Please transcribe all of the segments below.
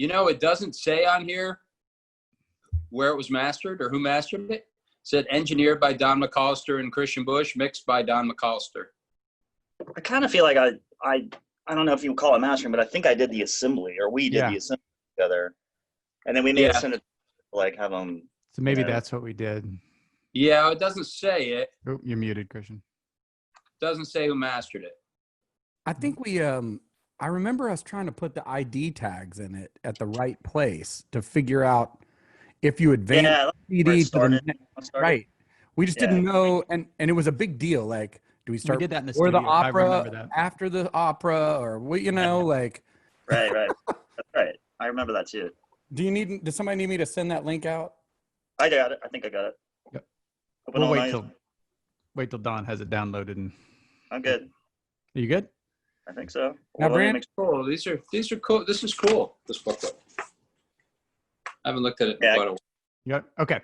It doesn't say on here where it was mastered or who mastered it. It said engineered by Don McAllister and Christian Bush, mixed by Don McAllister. I kind of feel like I don't know if you call it mastering, but I think I did the assembly, or we did the assembly together, and then we may have sent it have them. So maybe that's what we did. Yeah, it doesn't say it. Oh, you're muted, Christian. Doesn't say who mastered it. I think we I remember us trying to put the ID tags in it at the right place to figure out if you advance CD to the right. We just didn't know, and it was a big deal. Like, do we start we did that in the before studio, the opera, I remember that. after the opera, or what? Like. Right. That's right. I remember that too. Does somebody need me to send that link out? I got it. I think I got it. Yep. We'll wait till Don has it downloaded. And I'm good. Are you good? I think so. Now, Brand, cool. These are cool. This is cool. This booklet. I haven't looked at it in quite a while. Yeah. Okay.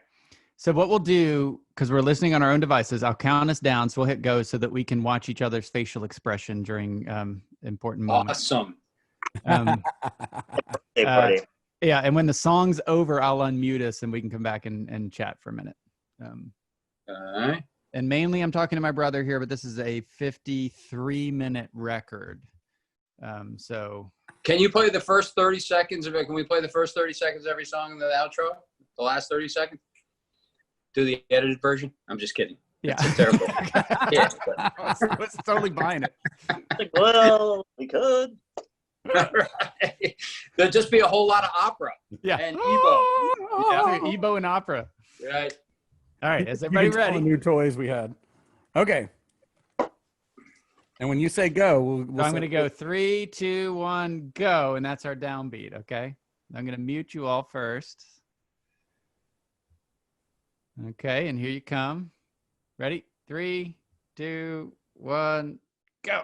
So what we'll do, because we're listening on our own devices, I'll count us down. So we'll hit go so that we can watch each other's facial expression during important moments. Awesome. Yeah. And when the song's over, I'll unmute us and we can come back and chat for a minute. All right. And mainly I'm talking to my brother here, but this is a 53-minute record. So can you play the first 30 seconds of it? Can we play the first 30 seconds of every song in the outro? The last 30 seconds? Do the edited version? I'm just kidding. Yeah. It's terrible. I was totally buying it. Well, we could. Right. There'll just be a whole lot of opera. Yeah. And Ebo. Yeah, Ebo and opera. Right. All right. Is everybody ready? New toys we had. Okay. And when you say go, we'll I'm going to go 3, 2, 1, go. And that's our downbeat. Okay. I'm going to mute you all first. Okay. And here you come. Ready? 3, 2, 1, go.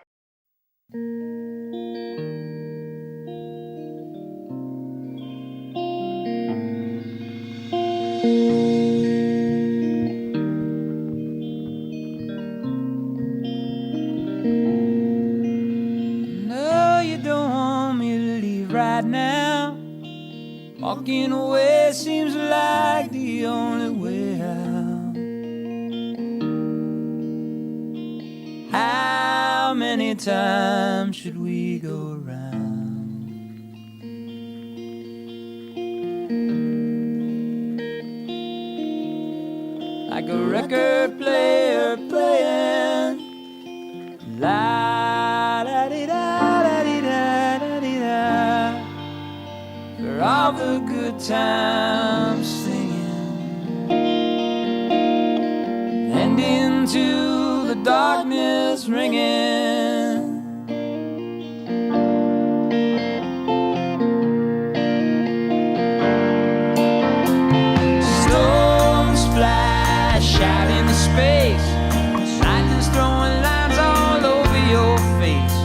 Walking away seems like the only way out. How many times should we go around? Like a record player playing la da di da da di da da di da. For all the good times singing, and into the darkness ringing. Storms flash out into space, lightning's throwing lines all over your face.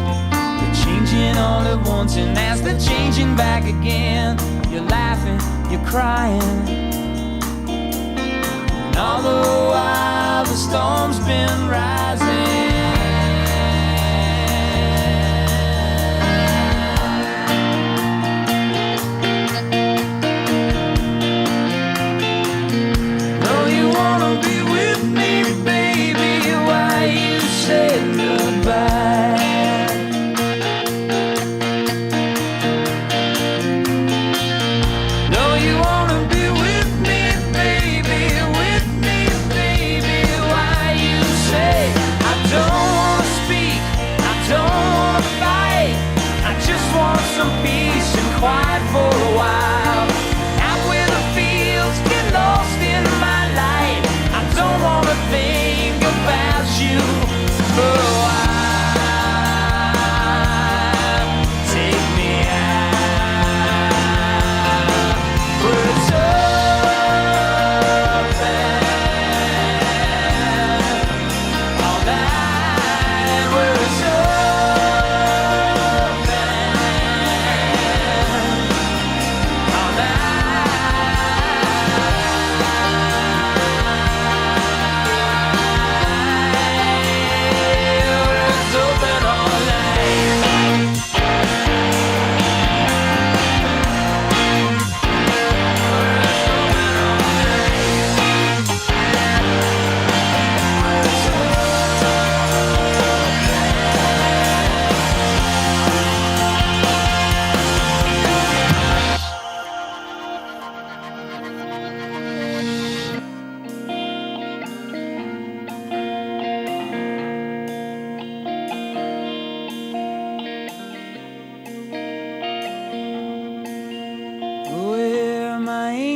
You're changing all at once, and as they're changing back again, you're laughing, you're crying, and all the while the storm's been rising. Know you wanna be with me, baby, why you say goodbye? Say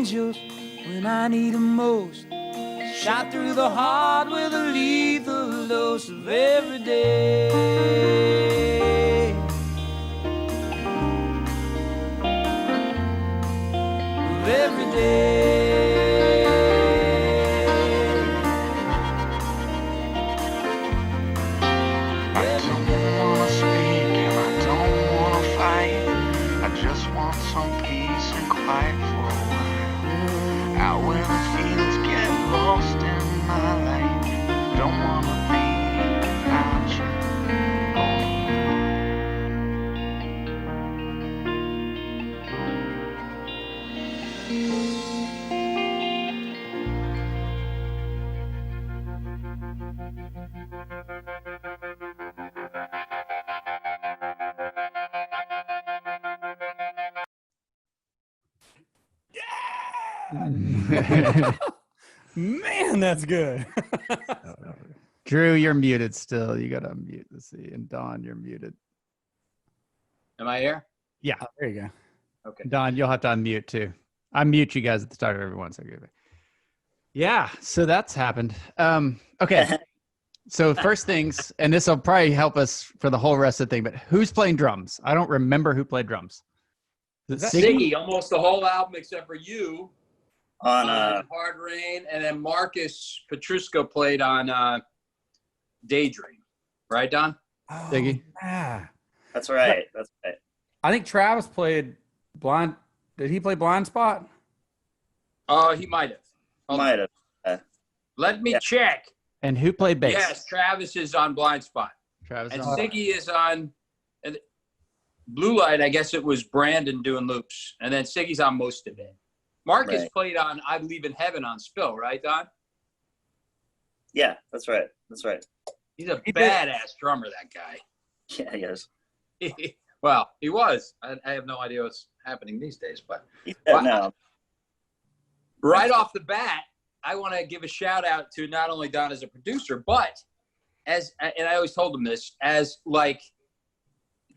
angels when I need them most. Shot through the heart with a lethal dose of every day. Of every day. I don't wanna speak and I don't wanna fight. I just want some peace and quiet for a while. Out where the fields get lost in my life. Don't wanna be without you. Man, that's good. Drew, you're muted still. You got to unmute. Let's see. And Don, you're muted. Am I here? Yeah. There you go. Okay. Don, you'll have to unmute too. I mute you guys at the start of every one. So good. Yeah. So that's happened. Okay. So first things, and this will probably help us for the whole rest of the thing, but who's playing drums? I don't remember who played drums. Is it Siggy, almost the whole album except for you. On Hard Rain, and then Marcus Petrusko played on Daydream. Right, Don? Oh, Diggy? yeah. that's right. That's right. I think Travis played Blind. Did he play Blind Spot? Oh, he might have. Might have. Let me Yeah. check. And who played bass? Yes, Travis is on Blind Spot. Travis. And on- Siggy is on Blue Light. I guess it was Brandon doing loops. And then Siggy's on most of it. Marcus Right. played on I Believe in Heaven on Spill, right, Don? Yeah, that's right. That's right. He's a He did. badass drummer, that guy. Yeah, he is. Well, he was. I have no idea what's happening these days, but He's dead Wow. now. right off the bat, I want to give a shout out to not only Don as a producer, but and I always told him this, as like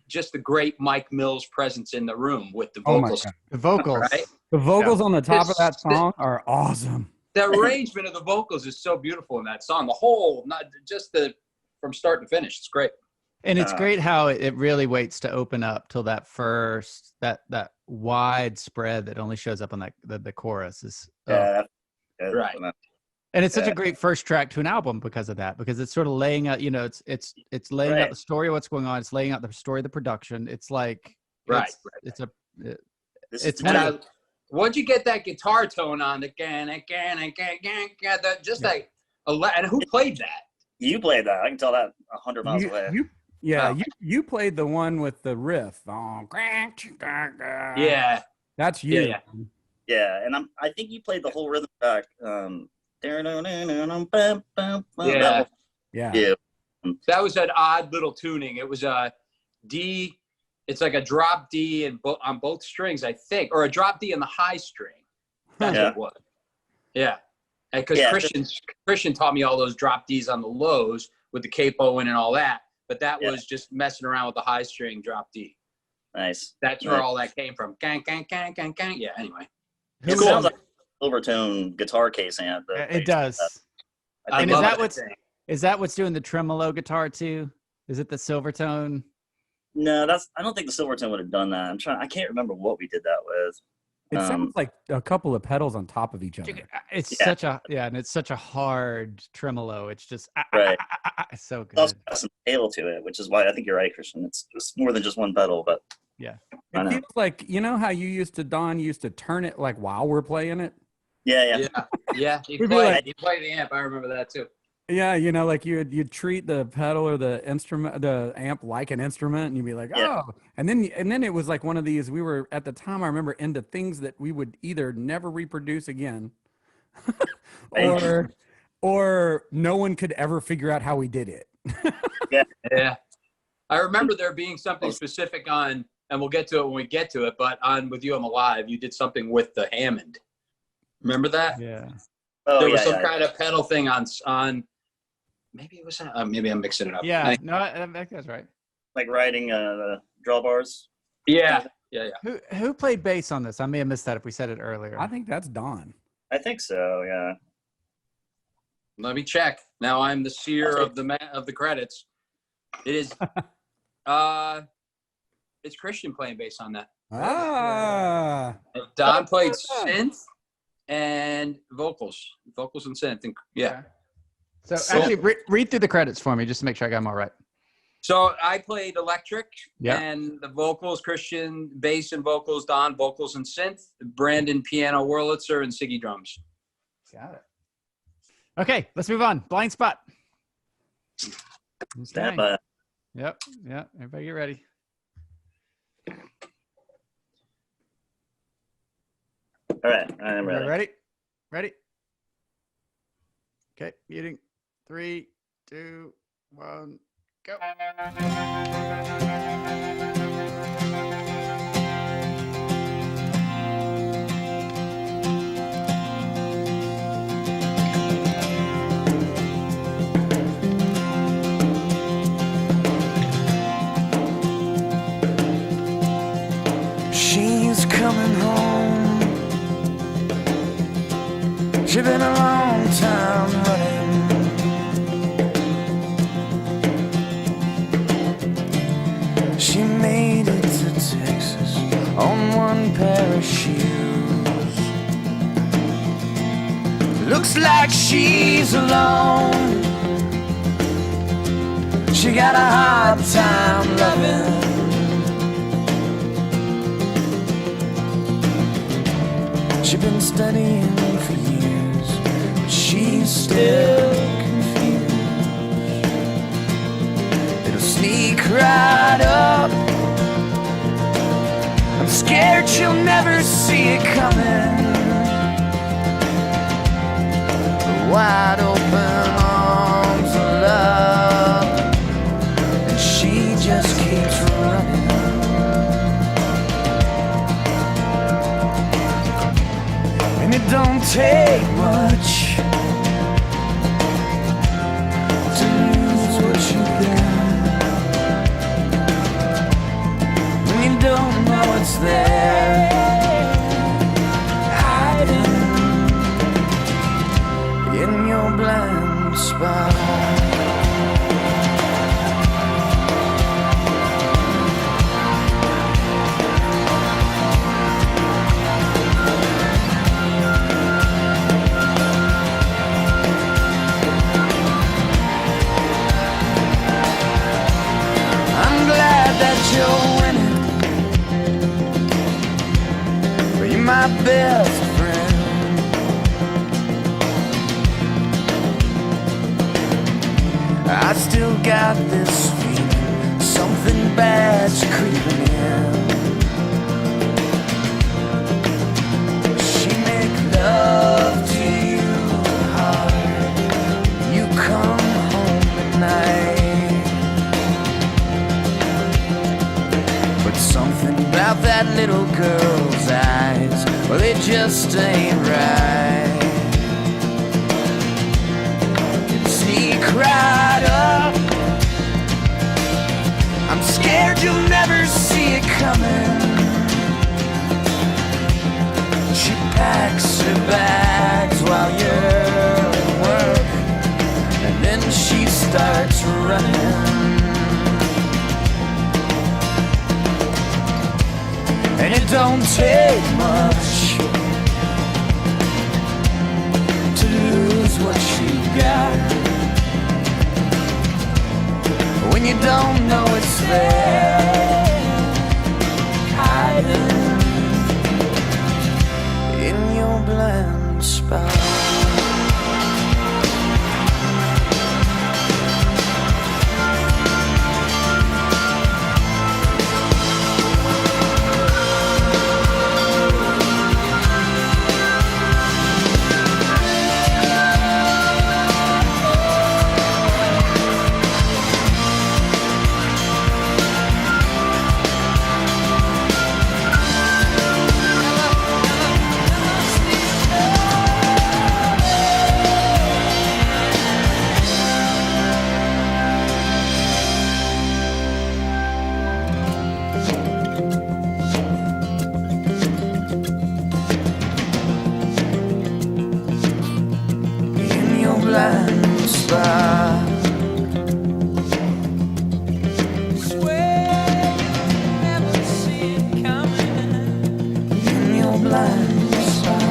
just the great Mike Mills presence in the room with the Oh my vocals. God. The vocals. Right? The vocals on the top of It's- that song are awesome. The arrangement of the vocals is so beautiful in that song. The whole, not just from start to finish. It's great. And it's great how it really waits to open up till that first, that wide spread that only shows up on that the chorus is. Yeah, that's Right. And it's such Yeah. a great first track to an album because of that, because it's sort of laying out, it's laying out Right. the story of what's going on. It's laying out the story of the production. It's like, Right. it's This It's is one And of the- once you get that guitar tone on, and who played that? you played that. I can tell that 100 miles away. Wow. You played the one with the riff. Oh, Yeah. that's you. Yeah. Yeah, and I think you played the whole rhythm track. Yeah. Yeah. Yeah. That was an odd little tuning. It was a D. It's like a drop D on both strings, I think, or a drop D on the high string. That's Yeah. what it was. Yeah. Because Yeah, Christian taught me all those drop Ds on the lows with the capo in and all that. But that Yeah. was just messing around with the high string drop D. Nice. That's where Nice. all that came from. Gang, gang, gang, gang, gang. Yeah, anyway. It Cool. sounds like a Silvertone guitar case amp. it does. I And think is love that that what's thing. is that what's doing the tremolo guitar too? Is it the Silvertone? No, I don't think the Silvertone would have done that. I can't remember what we did that with. It sounds like a couple of pedals on top of each other. It's Yeah. and it's such a hard tremolo. It's just Right. it's so It also good. has some tail to it, which is why I think you're right, Christian. It's more than just one pedal, but I It know. feels like, you know how Don used to turn it like while we're playing it? yeah. Yeah. He We'd be played, like- he played the amp. I remember that too. Yeah, like you'd treat the pedal or the instrument, the amp like an instrument, and you'd be like, Yeah. oh, and then it was like one of these. We were at the time, I remember, into things that we would either never reproduce again, or no one could ever figure out how we did it. Yeah. I remember there being something specific on, and we'll get to it when we get to it, but on With You I'm Alive, you did something with the Hammond. Remember that? Yeah. Oh, There was yeah, some yeah. kind of pedal thing on maybe it was maybe I'm mixing it up. Yeah. No, I think that's right. Like riding drawbars. Yeah. Yeah. Who played bass on this? I may have missed that if we said it earlier. I think that's Don. I think so. Yeah. Let me check. Now I'm the seer of the credits. It is. It's Christian playing bass on that. Ah. Don played synth and vocals and synth. And, yeah. Okay. So actually, read through the credits for me just to make sure I got them all right. So I played electric, Yeah. and the vocals, Christian bass and vocals, Don vocals and synth, Brandon piano, Wurlitzer, and Siggy drums. Got it. Okay, let's move on. Blind spot. Stand by. Yep. Everybody get ready. All right, I'm ready. Ready? Okay, muting. 3, 2, 1, go. She's coming home. She's been a long time running. She made it to Texas on one pair of shoes. Looks like she's alone. She got a hard time loving. She's been studying for years, but she's still confused. It'll sneak right up. I'm scared she'll never see it coming. The wide open arms of love, and she just keeps running. And it don't take much to lose what you got when you don't know it's there, hiding in your blind spot. You're winning, but you're my best friend. I still got this feeling, something bad's creeping in. She make love to you hard, you come home at night. Something about that little girl's eyes, well, it just ain't right. It'll sneak right up. I'm scared you'll never see it coming. She packs her bags while you're at work, and then she starts running. And it don't take much to lose what you got when you don't know it's there, hiding in your blind spot. blind spot. Swear you'll never see it coming in your blind spot.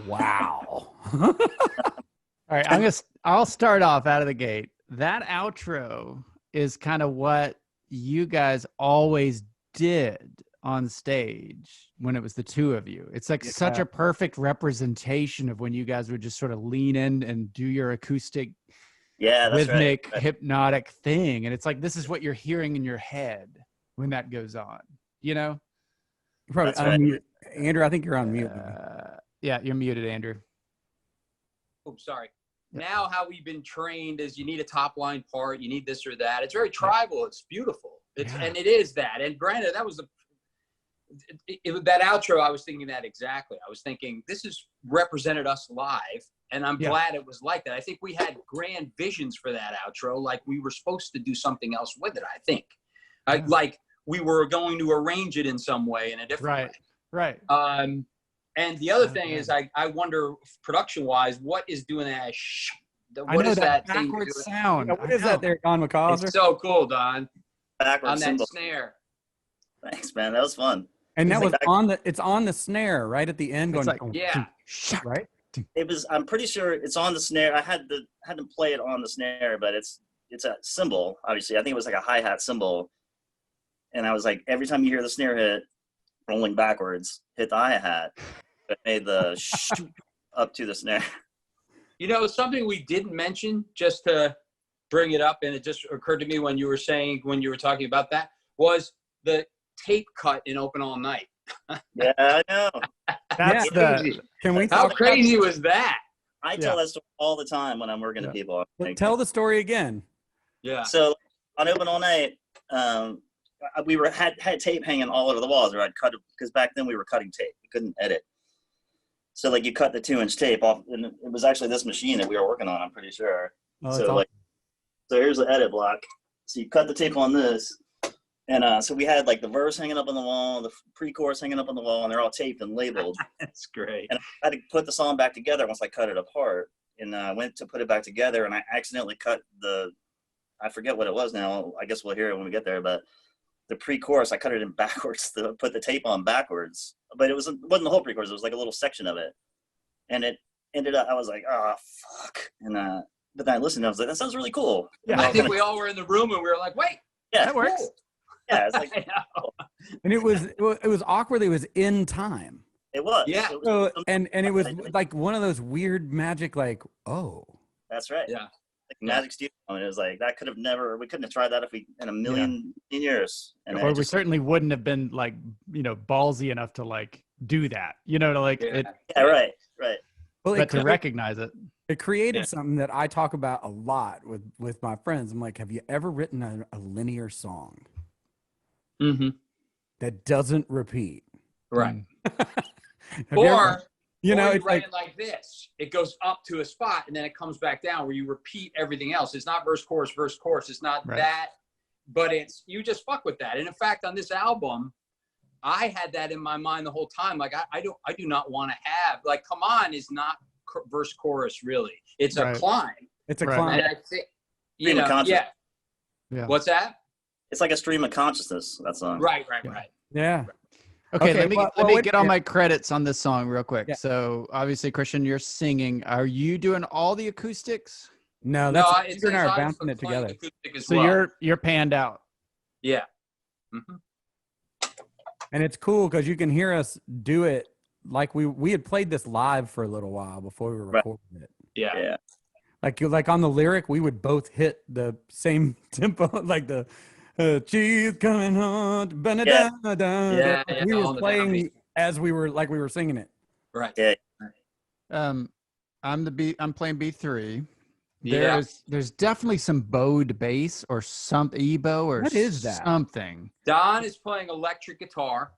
Wow. All right, I'll start off out of the gate. That outro is kind of what you guys always did on stage when it was the two of you. It's like such a perfect representation of when you guys would just sort of lean in and do your acoustic, rhythmic, hypnotic thing. And it's like, this is what you're hearing in your head when that goes on, you know? Probably unmute. Andrew, I think you're on mute. Yeah, you're muted, Andrew. Oh, sorry. Now how we've been trained is you need a top line part, you need this or that. It's very tribal. It's beautiful. And it is that. And granted, that was that outro. I was thinking that exactly. I was thinking this has represented us live, and I'm glad it was like that. I think we had grand visions for that outro. Like we were supposed to do something else with it. I think, like we were going to arrange it in some way, in a different way. Right. And the other thing is, I wonder, production-wise, what is doing that? What is that backward sound? Yeah, what is that there, Don McCauser? It's so cool, Don. Backwards on that cymbal. snare. Thanks, man. That was fun. And that was it's on the snare right at the end. Going, like, right. It was. I'm pretty sure it's on the snare. I had to play it on the snare, but it's a cymbal. Obviously, I think it was like a hi-hat cymbal. And I was like, every time you hear the snare hit, rolling backwards, hit the hi-hat. It made the up to the snare. You know, something we didn't mention, just to bring it up, and it just occurred to me when you were talking about that, was the tape cut in Open All Night. Yeah, I know. That's Can we? How crazy was that? I tell that story all the time when I'm working to people. Tell the story again. Yeah. So on Open All Night, we had tape hanging all over the walls, or I'd cut it because back then we were cutting tape. We couldn't edit. So like you cut the 2-inch tape off, and it was actually this machine that we were working on. I'm pretty sure. So here's the edit block. So you cut the tape on this, and so we had like the verse hanging up on the wall, the pre-chorus hanging up on the wall, and they're all taped and labeled. That's great. And I had to put the song back together once I cut it apart, and I went to put it back together, and I accidentally cut I forget what it was now. I guess we'll hear it when we get there, but the pre-chorus, I cut it in backwards to put the tape on backwards, but it wasn't the whole pre-chorus. It was like a little section of it, and it ended up. I was like, "Oh fuck!" And but then I listened. And I was like, "That sounds really cool." Yeah, I think we all were in the room and we were like, "Wait, that works." Cool. Yeah, it's like, and it was awkward. It was in time. It was. Yeah. So, and it was like one of those weird magic, like, oh. That's right. Yeah. Magic Studio. And it was like that we couldn't have tried that if we in a million years. And or we certainly wouldn't have been like, ballsy enough to like do that, to like it. Yeah, right. Well, but to recognize it. It created something that I talk about a lot with my friends. I'm like, have you ever written a linear song that doesn't repeat? Right. Or it's like this. It goes up to a spot and then it comes back down where you repeat everything else. It's not verse, chorus. It's not that, but you just fuck with that. And in fact, on this album, I had that in my mind the whole time. Like I do not want to have, like, come on is not verse chorus really. It's a Right. climb. It's a Right. climb. And I think, you Stream of know, consciousness. Yeah. What's that? It's like a stream of consciousness. That song. Right. Yeah. Yeah. Okay, Okay, let me well, let me wait- get all my credits on this song real quick. Yeah. So obviously, Christian, you're singing. Are you doing all the acoustics? No, No, that's it's Peter and I are I'm bouncing it playing together. acoustic as So well. you're panned out. Yeah. Mhm. And it's cool because you can hear us do it like we had played this live for a little while before we were Right. recording it. Yeah. Yeah. Like on the lyric, we would both hit the same tempo, like the cheese coming home. Yeah, yeah, We all were the playing downbeat. as we were singing it. Right. Yeah. I'm playing B3. Yeah. There's definitely some bowed bass or some ebow or What is that? something. Don is playing electric guitar.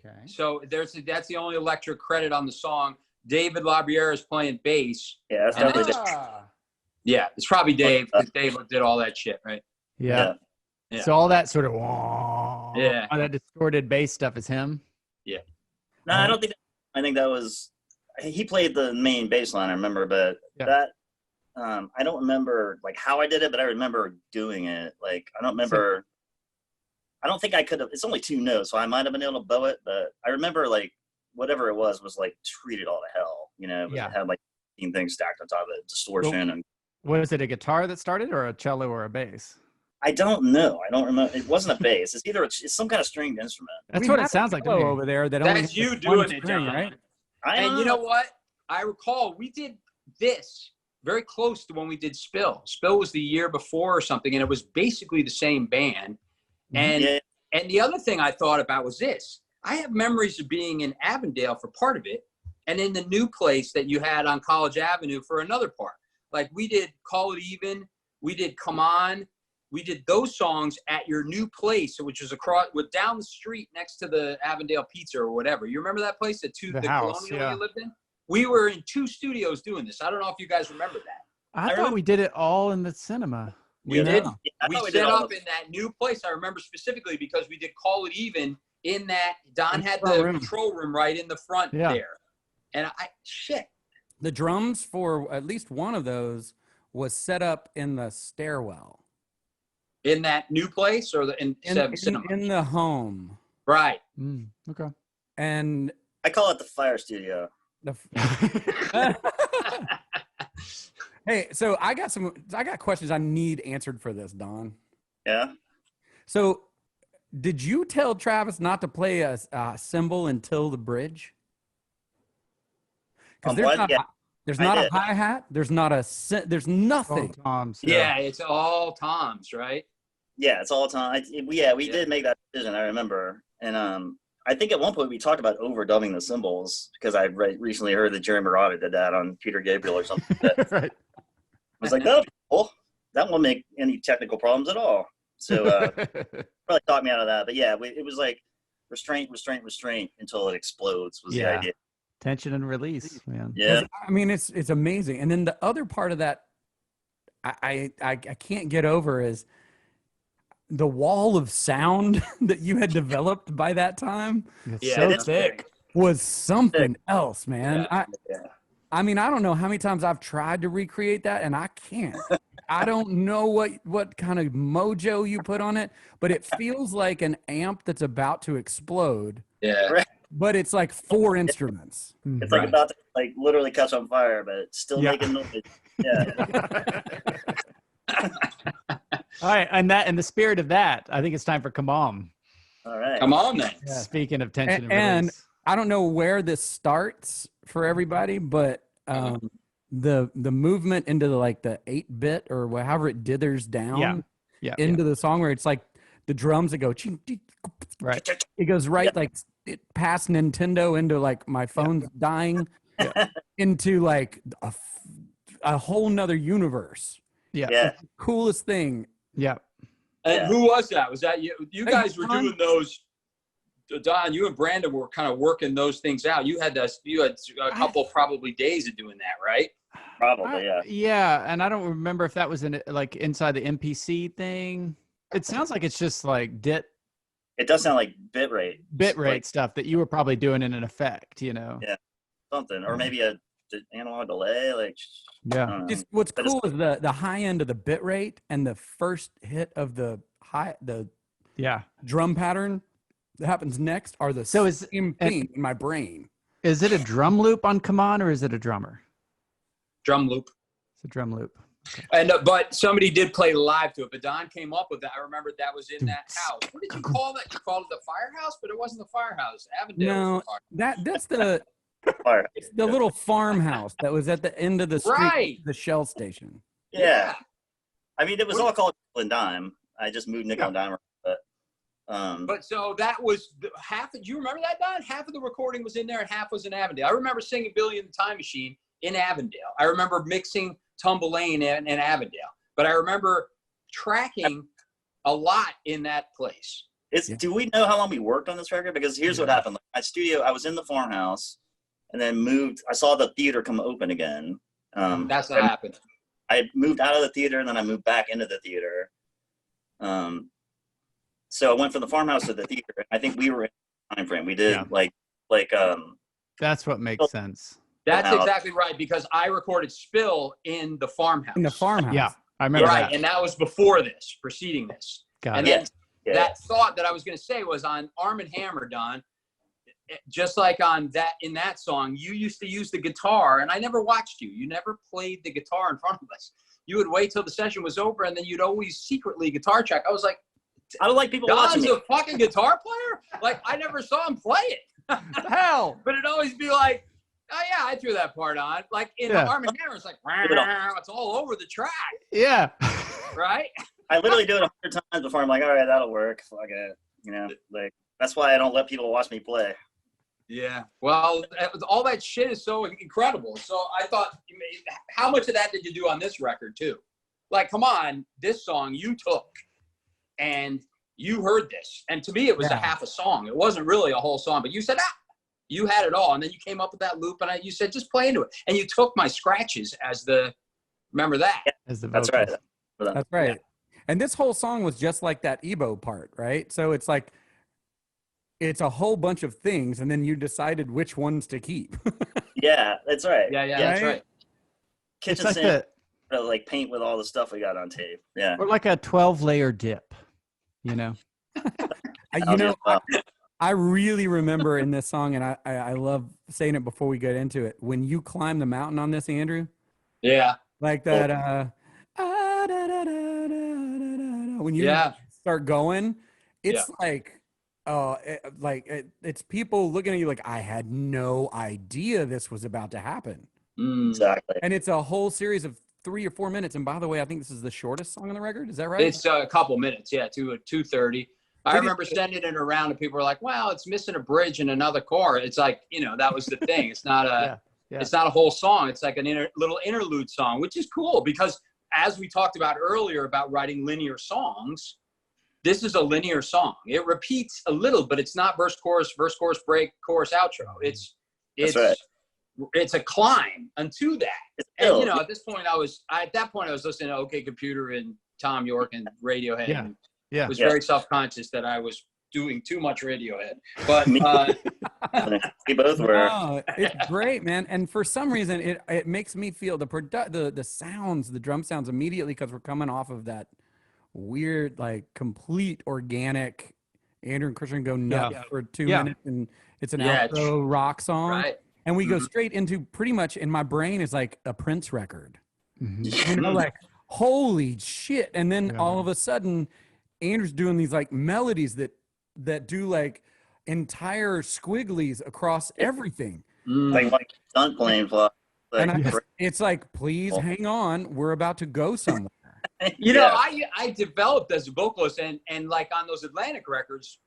Okay. So that's the only electric credit on the song. David LaBriere is playing bass. Yeah. That's And definitely. Yeah, it's probably Dave because Dave did all that shit, right? Yeah. Yeah. So all that sort of Yeah. all that distorted bass stuff is him. No, I don't think. I think that was. He played the main bass line. I remember, but Yeah. that. I don't remember like how I did it, but I remember doing it. Like I don't remember. I don't think I could have. It's only 2 notes, so I might have been able to bow it. But I remember like whatever it was like treated all to hell. You know, Yeah. it had like 15 things stacked on top of it, distortion, and Was it a guitar that started or a cello or a bass? I don't know. I don't remember. It wasn't a bass. It's either it's some kind of stringed instrument. That's We what have it sounds like to cello me. over there. That only That's has you one doing it, string, Don. right? And you know what? I recall we did this very close to when we did Spill. Spill was the year before or something, and it was basically the same band. And Yeah. and the other thing I thought about was this. I have memories of being in Avondale for part of it, and in the new place that you had on College Avenue for another part. Like we did Call It Even, we did Come On, we did those songs at your new place, which was down the street next to the Avondale Pizza or whatever. You remember that place, the house, Colonial yeah. you lived in? We were in 2 studios doing this. I don't know if you guys remember that. I I thought remember- we did it all in the cinema. We Yeah. did. Yeah, I We thought we set did all up the- in that new place. I remember specifically because we did Call It Even in that. Don had control the room. control room right in the front Yeah. there. And shit. The drums for at least one of those was set up in the stairwell In that new place or in cinema? in the home. Right. Okay. And I call it the fire studio. the hey, so I got questions I need answered for this, Don. Yeah. So, did you tell Travis not to play a cymbal until the bridge? Because there's What? not, Yeah, there's I not a did. hi-hat. There's not there's nothing. Oh, Tom's. Yeah, it's all Tom's, right? Yeah, it's all time. We did make that decision. I remember, and I think at one point we talked about overdubbing the cymbals because I recently heard that Jerry Marotta did that on Peter Gabriel or something. I Right. was like, no, cool. That won't make any technical problems at all. So probably talked me out of that. But yeah, it was like restraint until it explodes was the Yeah. idea. Tension and release, man. Yeah. I mean, it's amazing. And then the other part of that, I can't get over is the wall of sound that you had developed by that time It's Yeah, so it's thick. was something else, man. Yeah. I mean, I don't know how many times I've tried to recreate that, and I can't. I don't know what kind of mojo you put on it, but it feels like an amp that's about to explode. Yeah. But it's like 4 instruments. It's Right. like about to like literally catch on fire, but it's still Yeah. making noise. Yeah. All right, and that in the spirit of that, I think it's time for Come On. All right. Come on then. Yeah. Speaking of tension and And release. I don't know where this starts for everybody, but the movement into the 8-bit or however it dithers down Yeah. into the song where it's like the drums that go ching, ching, Right. it goes right like it past Nintendo into like my phone's dying into like a whole nother universe. Yeah. Yeah. Coolest thing. Yeah. And Yeah. who was that? Was that you? You Hey, guys were Don. doing those. Don, you and Brandon were kind of working those things out. You had a couple probably days of doing that, right? Probably, yeah. Yeah, and I don't remember if that was inside the MPC thing. It sounds like it's just like It does sound like bit rate bit rate like stuff that you were probably doing in an effect, you know. Yeah. something, or maybe a analog delay, like. Yeah. Just what's cool is the high end of the bit rate and the first hit of the drum pattern that happens next are the same thing in my brain. Is it a drum loop on Come On, or is it a drummer? Drum loop. It's a drum loop. Okay. And but somebody did play live to it. But Don came up with that. I remember that was in that house. What did you call that? You called it the firehouse, but it wasn't the firehouse. Avondale. No, that's the it's the little farmhouse that was at the end of the street, Right. the Shell station. Yeah. I mean, it was all called Nickel and Dime. I just moved Nickel and Dime, but so that was half. Do you remember that, Don? Half of the recording was in there, and half was in Avondale. I remember singing "Billy and the Time Machine" in Avondale. I remember mixing Tumble Lane in Avondale. But I remember tracking a lot in that place. Do we know how long we worked on this record? Because here's what happened. Like, my studio, I was in the farmhouse, and then moved. I saw the theater come open again. That's what happened. I moved out of the theater, and then I moved back into the theater. So I went from the farmhouse to the theater. I think we were in the time frame. We did That's what makes sense. That's exactly right, because I recorded Spill in the farmhouse. In the farmhouse. Yeah, I remember that. And that was before this, preceding this. Got Then that thought that I was going to say was on Arm & Hammer, Don. Just like in that song, you used to use the guitar, and I never watched you. You never played the guitar in front of us. You would wait till the session was over, and then you'd always secretly guitar check. I was like, I don't like people watching Don's me. a fucking guitar player? Like, I never saw him play it. Hell. But it'd always be like, oh yeah, I threw that part on. Like in Arm & Hammer, it's like, it's all over the track. Yeah. Right? I literally do it 100 times before I'm like, all right, that'll work. Fuck it. You know, like, that's why I don't let people watch me play. Yeah. Well, all that shit is so incredible. So I thought, how much of that did you do on this record too? Like, come on, this song you took and you heard this. And to me, it was a half a song. It wasn't really a whole song, but you said, you had it all. And then you came up with that loop and you said, just play into it. And you took my scratches remember that? As the That's right. That's right. Yeah. And this whole song was just like that Ebo part, right? So it's like, it's a whole bunch of things, and then you decided which ones to keep. Yeah, that's right. Yeah, that's right. Kitchen like sink, like paint with all the stuff we got on tape. Yeah. Or like a 12-layer dip, you know? I really remember in this song, and I love saying it before we get into it, when you climb the mountain on this, Andrew. Yeah. Like that, when you start going, it's it's people looking at you like, I had no idea this was about to happen. Exactly. And it's a whole series of 3 or 4 minutes. And by the way, I think this is the shortest song on the record. Is that right? It's a couple minutes. Yeah. 2:30. I remember sending it around and people were like, wow, it's missing a bridge and another chord. It's like, that was the thing. It's not it's not a whole song. It's like a little interlude song, which is cool because as we talked about earlier about writing linear songs, this is a linear song. It repeats a little, but it's not verse, chorus, break, chorus, outro. It's a climb unto that. And at this point, I was listening to OK Computer and Tom York and Radiohead. Yeah. And Yeah. was very self-conscious that I was doing too much Radiohead. But we both were. Oh, it's great, man. And for some reason, it makes me feel the sounds, the drum sounds immediately, because we're coming off of that weird, like, complete organic Andrew and Christian go nuts for 2 minutes, and it's an outro rock song, right. And we go straight into, pretty much in my brain is like a Prince record. Like, holy shit. And then all of a sudden Andrew's doing these like melodies that do like entire squigglies across everything, like stunt plane fly. And it's like, please hang on, we're about to go somewhere. I developed as a vocalist, and like on those Atlantic records,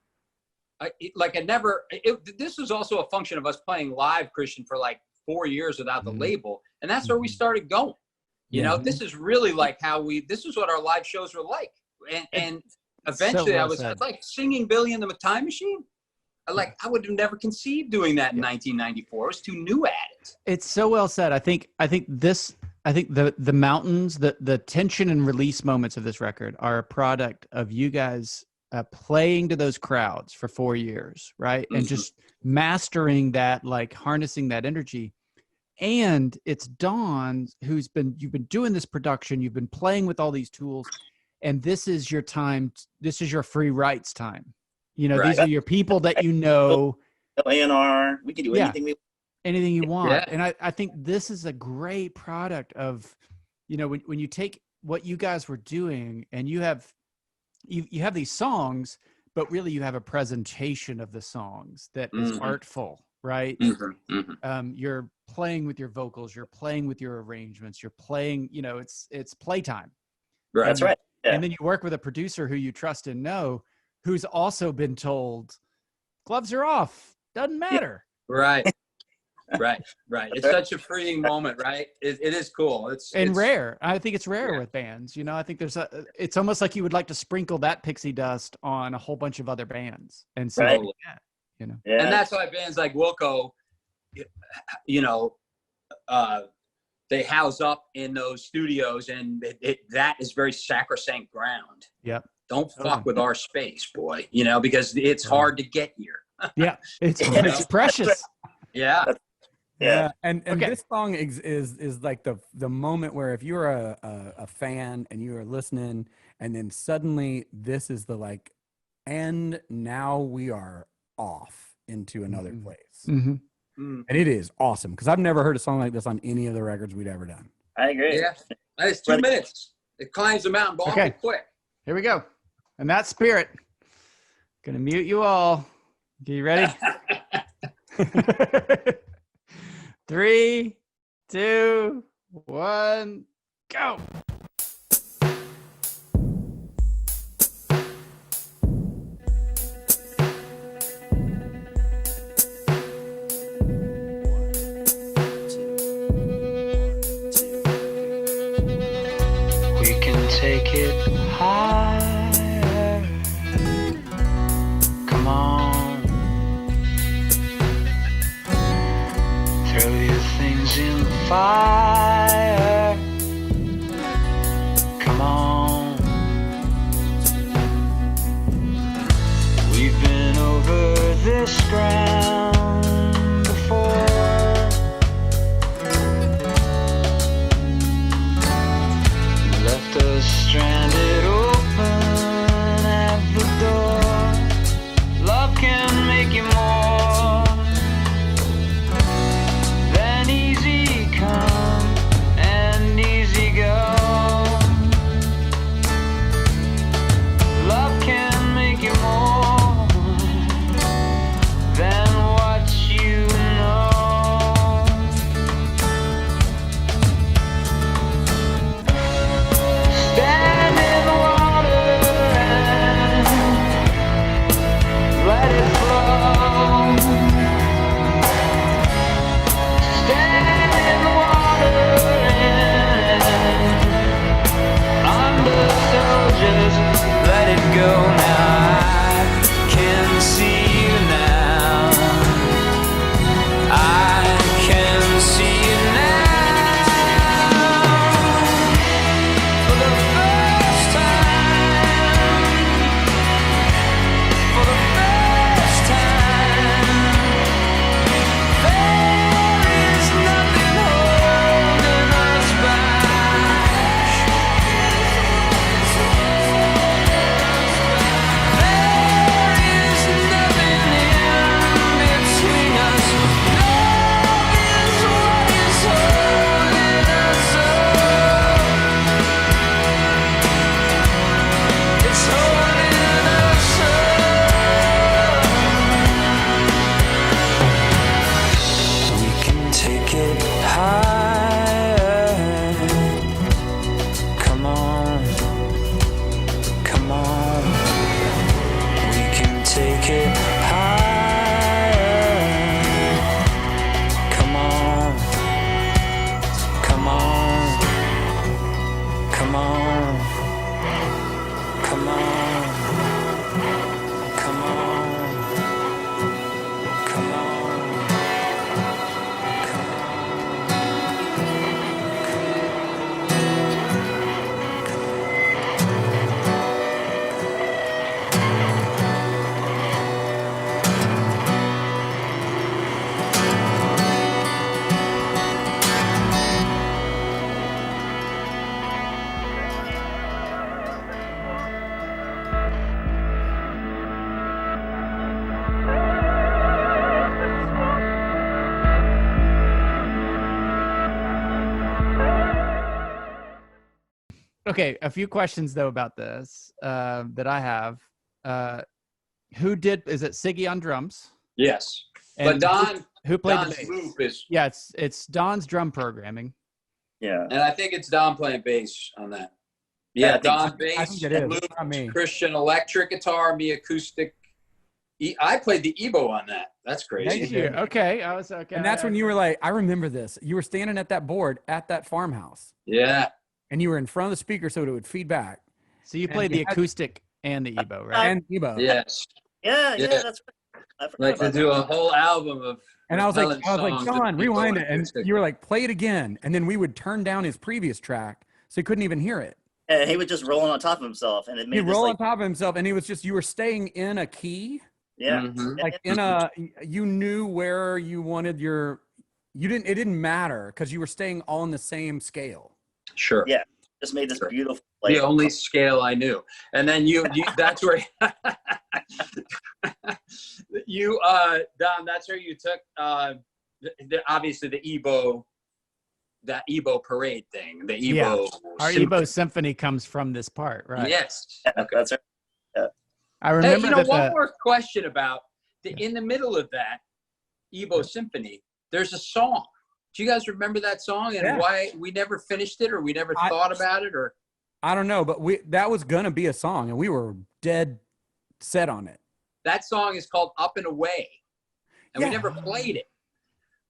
this was also a function of us playing live, Christian, for like 4 years without the label, and that's where we started going. This is really like this is what our live shows were like, and eventually I was like singing Billy and the Time Machine. I would have never conceived doing that in 1994. I was too new at it. It's so well said. I think the mountains, the tension and release moments of this record are a product of you guys playing to those crowds for 4 years, right? And just mastering that, like harnessing that energy. and it's Dawn you've been doing this production, you've been playing with all these tools, and this is your time. This is your free rights time. You know, these are your people that you know. A&R, we can do anything you want. Yeah. And I think this is a great product of, you know, when you take what you guys were doing and you have these songs, but really you have a presentation of the songs that is artful, right? You're playing with your vocals, you're playing with your arrangements, you're playing, you know, it's playtime. Right. That's right. Yeah. And then you work with a producer who you trust and know, who's also been told gloves are off, doesn't matter. Right. It's such a freeing moment, right? It is cool. It's rare. I think it's rare with bands. You know, I think it's almost like you would like to sprinkle that pixie dust on a whole bunch of other bands. And so, you know, and that's why bands like Wilco, you know, they house up in those studios, and that is very sacrosanct ground. Yep. Don't fuck with our space, boy. You know, because it's hard to get here. Yeah, it's precious. Yeah. Yeah, and this song is like the moment where if you're a fan and you are listening, and then suddenly this is the like, and now we are off into another place, and it is awesome because I've never heard a song like this on any of the records we'd ever done. I agree. Yeah, it's 2 minutes. It climbs the mountain awfully quick. Here we go. And that spirit, gonna mute you all. Okay, you ready? 3, 2, 1, go. We can take it higher. Come on. Throw your things in the fire. Come on. We've been over this ground before. Left us stranded open at the door. Love can make you more than easy come and easy go. Love can make you more than what okay, a few questions though about this that I have. Who did? Is it Siggy on drums? Yes, And but Don, who played Don's the bass? loop is, Yeah, it's Don's drum programming. Yeah. and I think it's Don playing bass on that. Yeah, Yeah, I think- Don bass, I think it is. loop, It's not me. Christian electric guitar, me acoustic. I played the Ebo on that. That's Yeah, crazy. you did. Okay, I was okay. And that's when you were like, I remember this. You were standing at that board at that farmhouse, Yeah. and you were in front of the speaker so it would feed back. So you and played you the had- acoustic and the Ebo, right? And Ebo. Yes. Yeah, Yeah. that's right. I forgot Like to about do that. a whole album of. And I was like, songs with John, Ebo rewind and it. And acoustic. you were like, play it again. And then we would turn down his previous track so he couldn't even hear it. And he was just rolling on top of himself, and it He'd made this roll like, on top of himself, and he was just, you were staying in a key. yeah, Mhm. Like you knew where you wanted it didn't matter because you were staying all in the same scale. Sure. Yeah. just made this Sure. beautiful. Like, The only scale I knew. And then you that's where you Don, that's where you took obviously the Ebo, that Ebo parade thing, the Ebo. Our Ebo symphony comes from this part, right? Yes. yeah, that's right. I Hey, remember you know, that one more question about in the middle of that Ebo symphony, there's a song. Do you guys remember that song and Yeah. why we never finished it or we never thought about it? Or I don't know, but that was gonna be a song, and we were dead set on it. that song is called Up and Away, and we Yeah. never played it,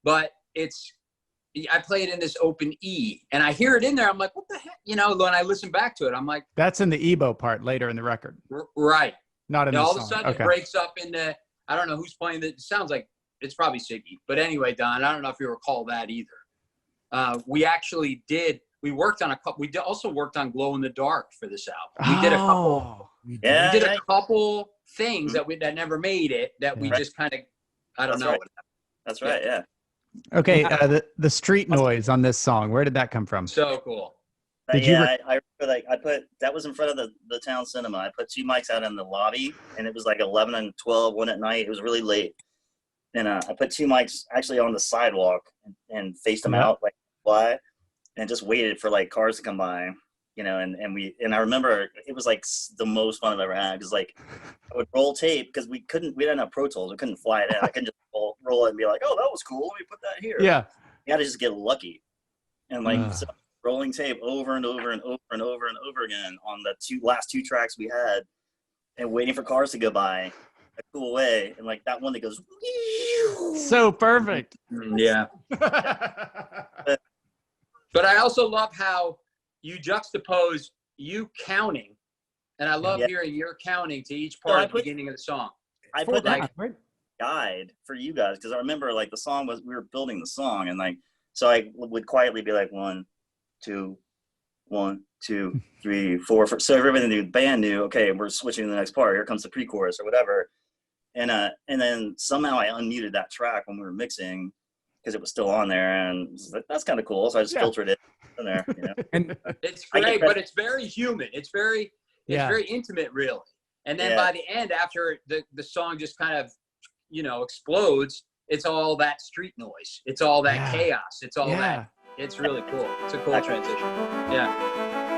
but I play it in this open E, and I hear it in there. I'm like, what the heck? You know, when I listen back to it, I'm like, that's in the Ebo part later in the record, right. not in And the all song. of a sudden Okay. it breaks up into, I don't know who's playing it. It sounds like it's probably Siggy. But anyway, Don, I don't know if you recall that either. We actually worked on a couple, also worked on Glow in the Dark for this album. We did a couple, Yeah, we did yeah. a couple things that never made it, that we Yeah. just kind of, I don't That's know. right. That's right. Yeah. Okay, the street noise on this song, where did that come from? So cool. Did you yeah, I remember, like, I put that was in front of the town cinema. I put 2 mics out in the lobby, and it was like 11 and 12, 1 at night. It was really late, and I put 2 mics actually on the sidewalk and faced them Yeah. out like why, and just waited for like cars to come by, you know. And I remember it was like the most fun I've ever had, because like I would roll tape because we didn't have Pro Tools, we couldn't fly it in. I couldn't just roll it and be like, oh, that was cool, let me put that here. Yeah. You had to just get lucky, and like. Ugh. So, rolling tape over and over and over and over and over again on the last two tracks we had, and waiting for cars to go by a cool way, and like that one that goes So perfect. Yeah. But I also love how you juxtapose you counting, and I love Yeah. hearing your counting to each No, part I at the put- beginning of the song. I put that right? guide for you guys, because I remember like the song was, we were building the song, and like so I would quietly be like 1 2 1 2 3 4 so everybody in the band knew, okay, we're switching to the next part, here comes the pre-chorus or whatever. And then somehow I unmuted that track when we were mixing, because it was still on there, and I was like, that's kind of cool, so I just filtered it in there, you know. And It's I get great, that- but it's very human. It's very intimate, really. And then Yeah. by the end, after the song just kind of, explodes, it's all that street noise. It's all that chaos. It's all that. It's really cool. It's a cool transition. Yeah.